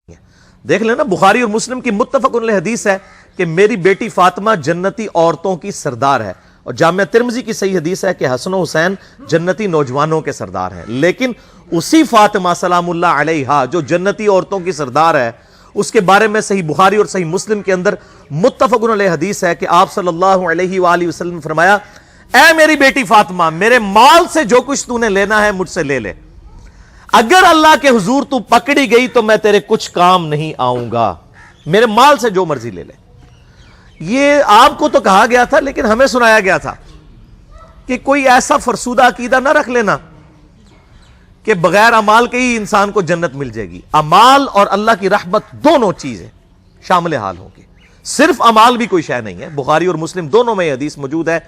دیکھ لینا بخاری اور مسلم کی متفق علیہ حدیث ہے کہ میری بیٹی فاطمہ جنتی عورتوں کی سردار ہے، اور جامعہ ترمذی کی صحیح حدیث ہے کہ حسن و حسین جنتی نوجوانوں کے سردار ہیں۔ لیکن اسی فاطمہ سلام اللہ علیہا جو جنتی عورتوں کی سردار ہے، اس کے بارے میں صحیح بخاری اور صحیح مسلم کے اندر متفق علیہ حدیث ہے کہ آپ صلی اللہ علیہ وآلہ وسلم نے فرمایا، اے میری بیٹی فاطمہ، میرے مال سے جو کچھ تو نے لینا ہے مجھ سے لے لے، اگر اللہ کے حضور تو پکڑی گئی تو میں تیرے کچھ کام نہیں آؤں گا، میرے مال سے جو مرضی لے لے۔ یہ آپ کو تو کہا گیا تھا، لیکن ہمیں سنایا گیا تھا کہ کوئی ایسا فرسودہ عقیدہ نہ رکھ لینا کہ بغیر اعمال کے ہی انسان کو جنت مل جائے گی۔ اعمال اور اللہ کی رحمت دونوں چیزیں شامل حال ہوں گی، صرف اعمال بھی کوئی شے نہیں ہے۔ بخاری اور مسلم دونوں میں یہ حدیث موجود ہے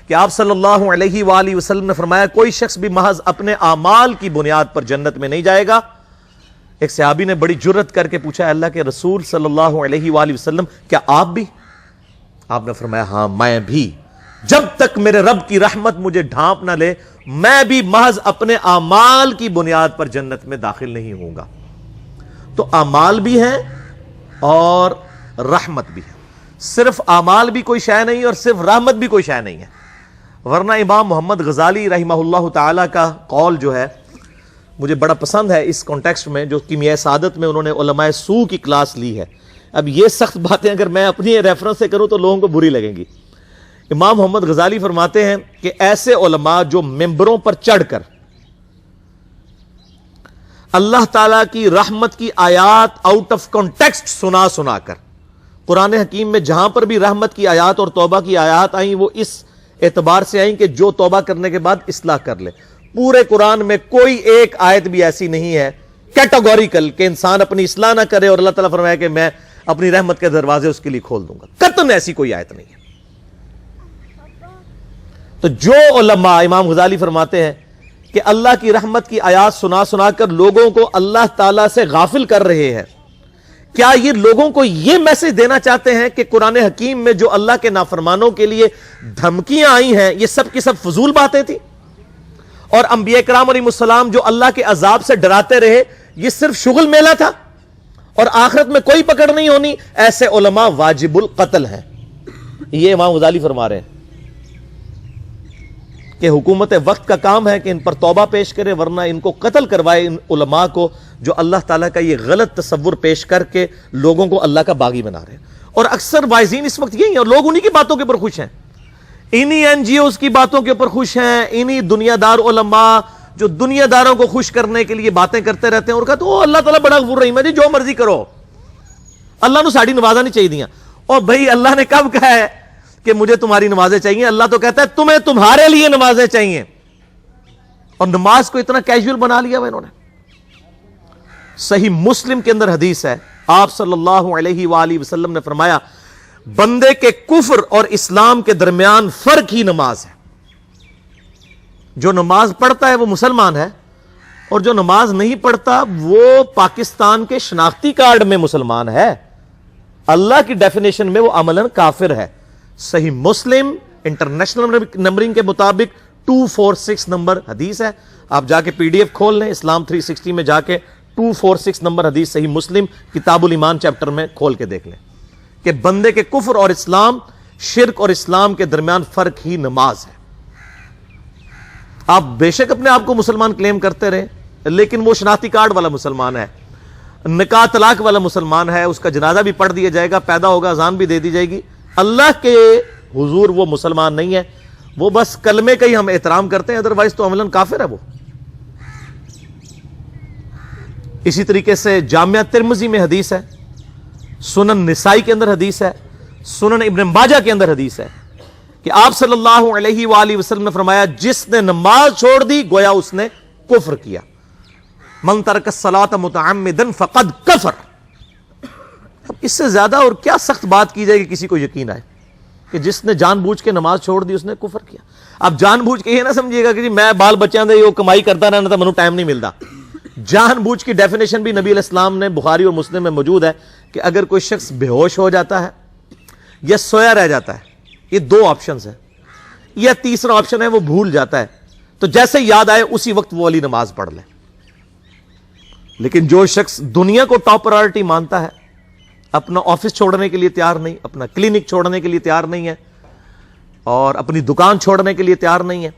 کہ آپ صلی اللہ علیہ وآلہ وسلم نے فرمایا، کوئی شخص بھی محض اپنے اعمال کی بنیاد پر جنت میں نہیں جائے گا۔ ایک صحابی نے بڑی جرت کر کے پوچھا، اللہ کے رسول صلی اللہ علیہ وآلہ وسلم، کیا آپ بھی؟ آپ نے فرمایا، ہاں میں بھی، جب تک میرے رب کی رحمت مجھے ڈھانپ نہ لے میں بھی محض اپنے اعمال کی بنیاد پر جنت میں داخل نہیں ہوں گا۔ تو اعمال بھی ہیں اور رحمت بھی ہے، صرف اعمال بھی کوئی شے نہیں اور صرف رحمت بھی کوئی شے نہیں ہے۔ ورنہ امام محمد غزالی رحمہ اللہ تعالی کا قول جو ہے مجھے بڑا پسند ہے اس کانٹیکسٹ میں، جو کیمیائے سعادت میں انہوں نے علماء سو کی کلاس لی ہے۔ اب یہ سخت باتیں اگر میں اپنی ریفرنس سے کروں تو لوگوں کو بری لگیں گی۔ امام محمد غزالی فرماتے ہیں کہ ایسے علماء جو ممبروں پر چڑھ کر اللہ تعالیٰ کی رحمت کی آیات آؤٹ آف کانٹیکسٹ سنا کر، قرآن حکیم میں جہاں پر بھی رحمت کی آیات اور توبہ کی آیات آئیں وہ اس اعتبار سے آئیں کہ جو توبہ کرنے کے بعد اصلاح کر لے۔ پورے قرآن میں کوئی ایک آیت بھی ایسی نہیں ہے کیٹاگوریکل کہ انسان اپنی اصلاح نہ کرے اور اللہ تعالیٰ فرمایا کہ میں اپنی رحمت کے دروازے اس کے لیے کھول دوں گا، قطعاً ایسی کوئی آیت نہیں ہے۔ تو جو علماء، امام غزالی فرماتے ہیں کہ اللہ کی رحمت کی آیات سنا کر لوگوں کو اللہ تعالیٰ سے غافل کر رہے ہیں، کیا یہ لوگوں کو یہ میسج دینا چاہتے ہیں کہ قرآن حکیم میں جو اللہ کے نافرمانوں کے لیے دھمکیاں آئی ہیں یہ سب کی سب فضول باتیں تھیں، اور انبیاء کرام علیہ السلام جو اللہ کے عذاب سے ڈراتے رہے یہ صرف شغل میلہ تھا اور آخرت میں کوئی پکڑ نہیں ہونی؟ ایسے علماء واجب القتل ہیں۔ یہ امام غزالی فرما رہے ہیں کہ حکومت وقت کا کام ہے کہ ان پر توبہ پیش کرے، ورنہ ان کو قتل کروائے، ان علماء کو جو اللہ تعالیٰ کا یہ غلط تصور پیش کر کے لوگوں کو اللہ کا باغی بنا رہے ہیں۔ اور اکثر وائزین اس وقت یہی ہیں اور لوگ انہی کی باتوں کے اوپر خوش ہیں، انہی این جی اوز کی باتوں کے اوپر خوش ہیں، انہی دنیا دار علماء جو دنیا داروں کو خوش کرنے کے لیے باتیں کرتے رہتے ہیں اور کہتے ہیں اللہ تعالیٰ بڑا غفور رحیم ہے، جی جو مرضی کرو، اللہ نے ساڑی نوازا نہیں چاہیے دیا۔ اور بھائی اللہ نے کب کہا ہے کہ مجھے تمہاری نمازیں چاہیے؟ اللہ تو کہتا ہے تمہیں تمہارے لیے نمازیں چاہیے، اور نماز کو اتنا کیجول بنا لیا انہوں نے۔ صحیح مسلم کے اندر حدیث ہے، آپ صلی اللہ علیہ وآلہ وسلم نے فرمایا، بندے کے کفر اور اسلام کے درمیان فرق ہی نماز ہے۔ جو نماز پڑھتا ہے وہ مسلمان ہے، اور جو نماز نہیں پڑھتا وہ پاکستان کے شناختی کارڈ میں مسلمان ہے، اللہ کی ڈیفینیشن میں وہ عملاً کافر ہے۔ صحیح مسلم انٹرنیشنل نمبرنگ کے مطابق 246 نمبر حدیث ہے، آپ جا کے پی ڈی ایف کھول لیں، اسلام 360 میں جا کے 246 نمبر حدیث صحیح مسلم کتاب الایمان چیپٹر میں کھول کے دیکھ لیں کہ بندے کے کفر اور اسلام، شرک اور اسلام کے درمیان فرق ہی نماز ہے۔ آپ بے شک اپنے آپ کو مسلمان کلیم کرتے رہے، لیکن وہ شناختی کارڈ والا مسلمان ہے، نکاح طلاق والا مسلمان ہے، اس کا جنازہ بھی پڑھ دیا جائے گا، پیدا ہوگا اذان بھی دے دی جائے گی، اللہ کے حضور وہ مسلمان نہیں ہے، وہ بس کلمے کا ہی ہم احترام کرتے ہیں، ادروائز تو عملاً کافر ہے وہ۔ اسی طریقے سے جامعہ ترمذی میں حدیث ہے، سنن نسائی کے اندر حدیث ہے، سنن ابن ماجہ کے اندر حدیث ہے کہ آپ صلی اللہ علیہ وآلہ وسلم نے فرمایا، جس نے نماز چھوڑ دی گویا اس نے کفر کیا، من ترک الصلاۃ متعمدا فقد کفر۔ اب اس سے زیادہ اور کیا سخت بات کی جائے کہ کسی کو یقین آئے کہ جس نے جان بوجھ کے نماز چھوڑ دی اس نے کفر کیا۔ اب جان بوجھ کے یہ نہ سمجھیے گا کہ جی میں بال بچیاں دے یہ کمائی کرتا رہنا تھا منو ٹائم نہیں ملتا۔ جان بوجھ کی ڈیفینیشن بھی نبی علیہ السلام نے بخاری اور مسلم میں موجود ہے کہ اگر کوئی شخص بے ہوش ہو جاتا ہے یا سویا رہ جاتا ہے، یہ دو آپشنز ہیں، یا تیسرا آپشن ہے وہ بھول جاتا ہے، تو جیسے یاد آئے اسی وقت وہ والی نماز پڑھ لے۔ لیکن جو شخص دنیا کو ٹاپ پرائرٹی مانتا ہے، اپنا آفس چھوڑنے کے لیے تیار نہیں، اپنا کلینک چھوڑنے کے لیے تیار نہیں ہے، اور اپنی دکان چھوڑنے کے لیے تیار نہیں ہے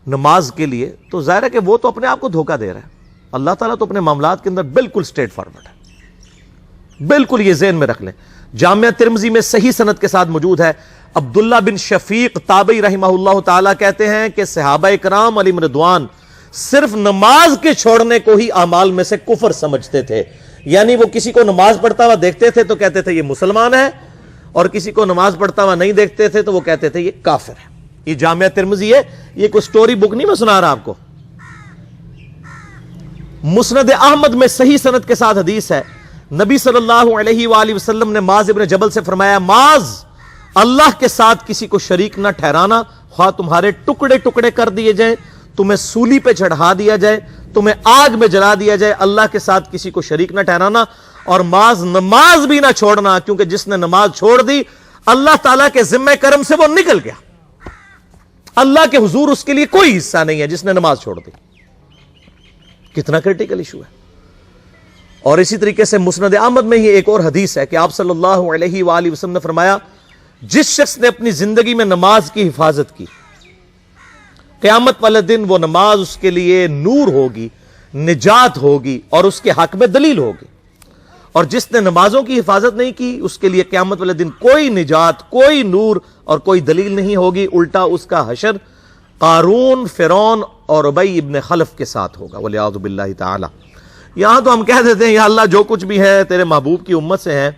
نماز کے لیے، تو ظاہر ہے کہ وہ تو اپنے آپ کو دھوکہ دے رہا ہے۔ اللہ تعالیٰ تو اپنے معاملات کے اندر بالکل سٹریٹ فارورڈ ہے، بالکل یہ ذہن میں رکھ لیں۔ جامعہ ترمذی میں صحیح سند کے ساتھ موجود ہے، عبداللہ بن شفیق تابعی رحمہ اللہ تعالیٰ کہتے ہیں کہ صحابہ کرام علیہم رضوان صرف نماز کے چھوڑنے کو ہی اعمال میں سے کفر سمجھتے تھے، یعنی وہ کسی کو نماز پڑھتا ہوا دیکھتے تھے تو کہتے تھے یہ مسلمان ہے، اور کسی کو نماز پڑھتا ہوا نہیں دیکھتے تھے تو وہ کہتے تھے یہ کافر ہے۔ یہ جامعہ ترمذی ہے، یہ کوئی سٹوری بک نہیں میں سنا رہا آپ کو۔ مسند احمد میں صحیح سند کے ساتھ حدیث ہے، نبی صلی اللہ علیہ وآلہ وسلم نے معاذ ابن جبل سے فرمایا، معاذ اللہ کے ساتھ کسی کو شریک نہ ٹھہرانا، خواہ تمہارے ٹکڑے ٹکڑے کر دیے جائیں، تمہیں سولی پہ چڑھا دیا جائے، تمہیں آگ میں جلا دیا جائے، اللہ کے ساتھ کسی کو شریک نہ ٹھہرانا، اور معاذ نماز بھی نہ چھوڑنا، کیونکہ جس نے نماز چھوڑ دی اللہ تعالیٰ کے ذمہ کرم سے وہ نکل گیا، اللہ کے حضور اس کے لیے کوئی حصہ نہیں ہے جس نے نماز چھوڑ دی۔ کتنا کریٹیکل ایشو ہے۔ اور اسی طریقے سے مسند احمد میں ہی ایک اور حدیث ہے کہ آپ صلی اللہ علیہ وآلہ وسلم نے فرمایا، جس شخص نے اپنی زندگی میں نماز کی حفاظت کی، قیامت والے دن وہ نماز اس کے لیے نور ہوگی، نجات ہوگی، اور اس کے حق میں دلیل ہوگی، اور جس نے نمازوں کی حفاظت نہیں کی اس کے لیے قیامت والے دن کوئی نجات، کوئی نور اور کوئی دلیل نہیں ہوگی، الٹا اس کا حشر قارون، فرعون اور ابی ابن خلف کے ساتھ ہوگا، والعیاذ باللہ تعالی۔ یہاں تو ہم کہہ دیتے ہیں یا اللہ جو کچھ بھی ہے تیرے محبوب کی امت سے ہے،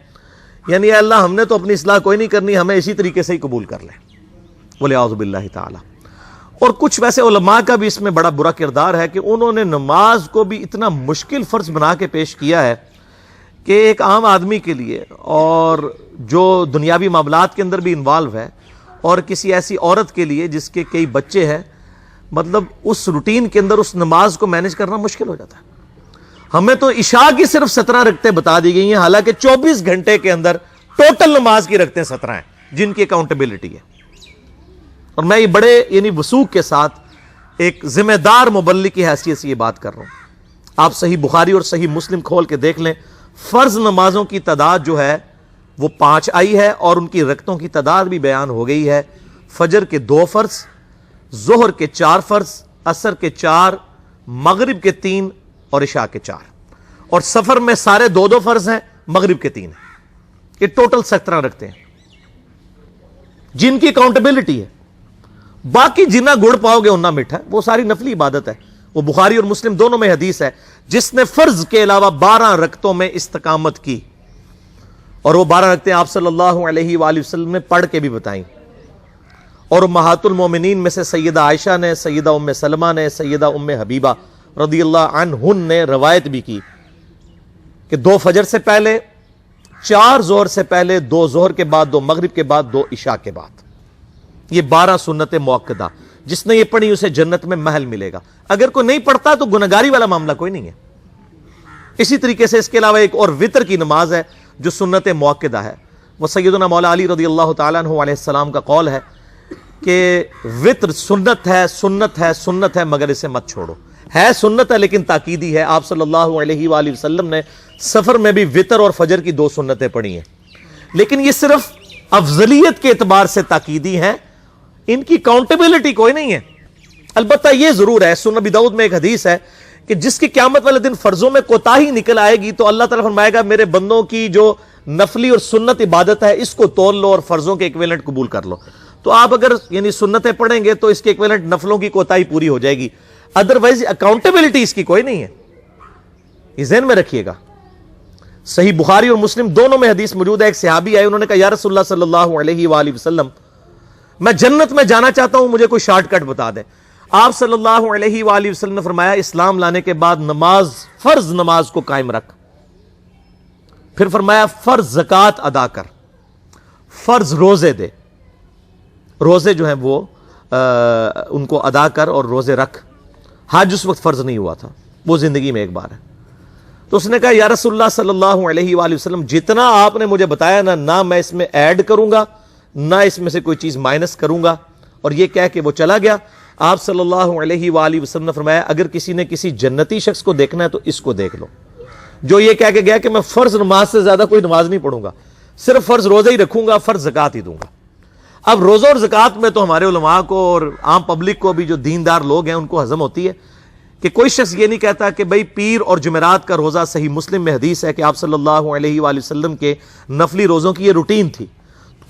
یعنی اے اللہ ہم نے تو اپنی اصلاح کوئی نہیں کرنی، ہمیں اسی طریقے سے ہی قبول کر لیں، والعیاذ باللہ تعالی۔ اور کچھ ویسے علماء کا بھی اس میں بڑا برا کردار ہے کہ انہوں نے نماز کو بھی اتنا مشکل فرض بنا کے پیش کیا ہے کہ ایک عام آدمی کے لیے، اور جو دنیاوی معاملات کے اندر بھی انوالو ہے، اور کسی ایسی عورت کے لیے جس کے کئی بچے ہیں، مطلب اس روٹین کے اندر اس نماز کو مینج کرنا مشکل ہو جاتا ہے۔ ہمیں تو عشاء کی صرف 17 رکعتیں بتا دی گئی ہیں، حالانکہ 24 گھنٹے کے اندر ٹوٹل نماز کی رکعتیں 17 ہیں جن کی اکاؤنٹیبلٹی ہے۔ اور میں یہ بڑے یعنی وثوق کے ساتھ ایک ذمہ دار مبلغ کی حیثیت سے یہ بات کر رہا ہوں۔ آپ صحیح بخاری اور صحیح مسلم کھول کے دیکھ لیں، فرض نمازوں کی تعداد جو ہے وہ 5 آئی ہے، اور ان کی رکعتوں کی تعداد بھی بیان ہو گئی ہے۔ فجر کے 2 فرض، ظہر کے 4 فرض، عصر کے 4، مغرب کے 3 اور عشاء کے 4، اور سفر میں سارے 2 فرض ہیں، مغرب کے 3 ہیں۔ یہ ٹوٹل 17 رکھتے ہیں جن کی اکاؤنٹیبلٹی ہے۔ باقی جنہ گڑ پاؤ گے انہ میٹھا ہے، وہ ساری نفلی عبادت ہے۔ وہ بخاری اور مسلم دونوں میں حدیث ہے، جس نے فرض کے علاوہ 12 رکعتوں میں استقامت کی، اور وہ 12 رکعتیں آپ صلی اللہ علیہ وآلہ وسلم نے پڑھ کے بھی بتائیں، اور امہات المومنین میں سے سیدہ عائشہ نے، سیدہ ام سلمہ نے، سیدہ ام حبیبہ رضی اللہ عنہن نے روایت بھی کی کہ 2 فجر سے پہلے، 4 ظہر سے پہلے، 2 ظہر کے بعد، 2 مغرب کے بعد، 2 عشاء کے بعد، یہ 12 سنت موقدہ، جس نے یہ پڑھی اسے جنت میں محل ملے گا۔ اگر کوئی نہیں پڑھتا تو گنہگاری والا معاملہ کوئی نہیں ہے۔ اسی طریقے سے اس کے علاوہ ایک اور وطر کی نماز ہے جو سنت موقدہ ہے، وہ سیدنا مولا علی رضی اللہ تعالیٰ عنہ علیہ السلام کا قول ہے کہ وطر سنت ہے، سنت ہے، سنت ہے، مگر اسے مت چھوڑو۔ ہے سنت ہے لیکن تاکیدی ہے۔ آپ صلی اللہ علیہ وآلہ وسلم نے سفر میں بھی وطر اور فجر کی 2 سنتیں پڑھی ہیں، لیکن یہ صرف افضلیت کے اعتبار سے تاکیدی ہیں، ان کی کاؤنٹیبلٹی کوئی نہیں ہے۔ البتہ یہ ضرور ہے، سنن ابی داؤد میں ایک حدیث ہے کہ جس کی قیامت والے دن فرضوں میں کوتاہی نکل آئے گی تو اللہ تعالیٰ فرمائے گا میرے بندوں کی جو نفلی اور سنت عبادت ہے اس کو تول لو اور فرضوں کے ایکویلنٹ قبول کر لو۔ تو آپ اگر یعنی سنتیں پڑھیں گے تو اس کے ایکویلنٹ نفلوں کی کوتاہی پوری ہو جائے گی، ادروائز اکاؤنٹیبلٹی اس کی کوئی نہیں ہے، یہ ذہن میں رکھیے گا۔ صحیح بخاری اور مسلم دونوں میں حدیث موجود ہے، ایک صحابی آئے، انہوں نے کہا یا رسول اللہ صلی اللہ علیہ وآلہ وسلم میں جنت میں جانا چاہتا ہوں، مجھے کوئی شارٹ کٹ بتا دیں۔ آپ صلی اللہ علیہ وآلہ وسلم نے فرمایا اسلام لانے کے بعد نماز، فرض نماز کو قائم رکھ، پھر فرمایا فرض زکوٰۃ ادا کر، فرض روزے دے، روزے جو ہیں وہ ان کو ادا کر اور روزے رکھ۔ حج اس وقت فرض نہیں ہوا تھا، وہ زندگی میں ایک بار ہے۔ تو اس نے کہا یا رسول اللہ صلی اللہ علیہ وآلہ وسلم جتنا آپ نے مجھے بتایا نہ میں اس میں ایڈ کروں گا نہ اس میں سے کوئی چیز مائنس کروں گا، اور یہ کہہ کہ وہ چلا گیا۔ آپ صلی اللہ علیہ وآلہ وسلم نے فرمایا اگر کسی نے کسی جنتی شخص کو دیکھنا ہے تو اس کو دیکھ لو، جو یہ کہہ کے گیا کہ میں فرض نماز سے زیادہ کوئی نماز نہیں پڑھوں گا، صرف فرض روزہ ہی رکھوں گا، فرض زکات ہی دوں گا۔ اب روزہ اور زکات میں تو ہمارے علماء کو اور عام پبلک کو بھی جو دیندار لوگ ہیں ان کو ہضم ہوتی ہے کہ کوئی شخص یہ نہیں کہتا کہ بھئی پیر اور جمعرات کا روزہ، صحیح مسلم میں حدیث ہے کہ آپ صلی اللہ علیہ وآلہ وسلم کے نفلی روزوں کی یہ روٹین تھی۔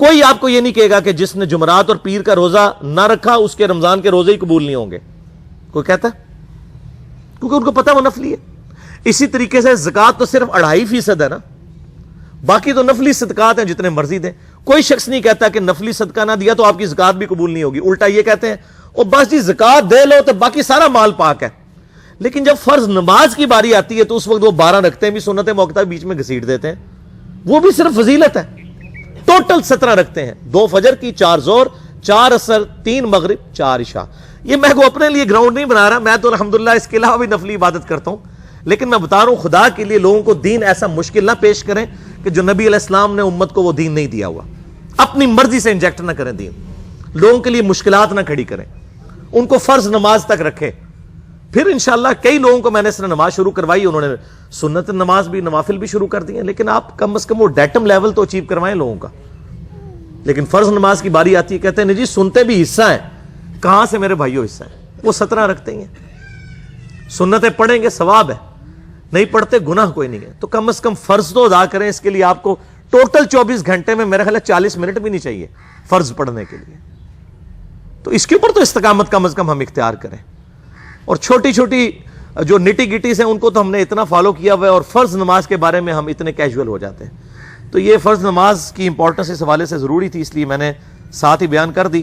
کوئی آپ کو یہ نہیں کہے گا کہ جس نے جمعرات اور پیر کا روزہ نہ رکھا اس کے رمضان کے روزے ہی قبول نہیں ہوں گے، کوئی کہتا ہے؟ کیونکہ ان کو پتہ وہ نفلی ہے۔ اسی طریقے سے زکات تو صرف 2.5% ہے نا، باقی تو نفلی صدقات ہیں جتنے مرضی دیں۔ کوئی شخص نہیں کہتا کہ نفلی صدقہ نہ دیا تو آپ کی زکات بھی قبول نہیں ہوگی، الٹا یہ کہتے ہیں اور بس جی زکات دے لو تو باقی سارا مال پاک ہے۔ لیکن جب فرض نماز کی باری آتی ہے تو اس وقت وہ 12 رکھتے ہیں بھی، سنت موقع بیچ میں گھسیٹ دیتے ہیں، وہ بھی صرف فضیلت ہے۔ ٹوٹل 17 رکھتے ہیں، 2 فجر کی، 4 ظہر، 4 عصر، 3 مغرب، 4 عشاء۔ یہ میں کو اپنے لیے گراؤنڈ نہیں بنا رہا، میں تو الحمدللہ اس کے علاوہ بھی نفلی عبادت کرتا ہوں، لیکن میں بتا رہا ہوں خدا کے لیے لوگوں کو دین ایسا مشکل نہ پیش کریں کہ جو نبی علیہ السلام نے امت کو وہ دین نہیں دیا ہوا۔ اپنی مرضی سے انجیکٹ نہ کریں دین، لوگوں کے لیے مشکلات نہ کھڑی کریں، ان کو فرض نماز تک رکھیں۔ پھر انشاءاللہ کئی لوگوں کو میں نے اس نے نماز شروع کروائی، انہوں نے سنت نماز بھی، نوافل بھی شروع کر دی ہیں، لیکن آپ کم از کم وہ ڈیٹم لیول تو اچیو کروائیں لوگوں کا۔ لیکن فرض نماز کی باری آتی ہے کہتے ہیں جی سنتے بھی حصہ ہیں، کہاں سے میرے بھائیوں حصہ ہے؟ وہ 17 رکھتے ہیں، سنتیں پڑھیں گے ثواب ہے، نہیں پڑھتے گناہ کوئی نہیں ہے۔ تو کم از کم فرض تو ادا کریں، اس کے لیے آپ کو ٹوٹل 24 گھنٹے میں میرا خیال ہے 40 منٹ بھی نہیں چاہیے فرض پڑھنے کے لیے۔ تو اس کے اوپر تو استقامت کم از کم ہم اختیار کریں، اور چھوٹی چھوٹی جو نٹی گٹیز ہیں ان کو تو ہم نے اتنا فالو کیا ہوا ہے، اور فرض نماز کے بارے میں ہم اتنے کیجول ہو جاتے ہیں۔ تو یہ فرض نماز کی امپورٹنس اس حوالے سے ضروری تھی، اس لیے میں نے ساتھ ہی بیان کر دی۔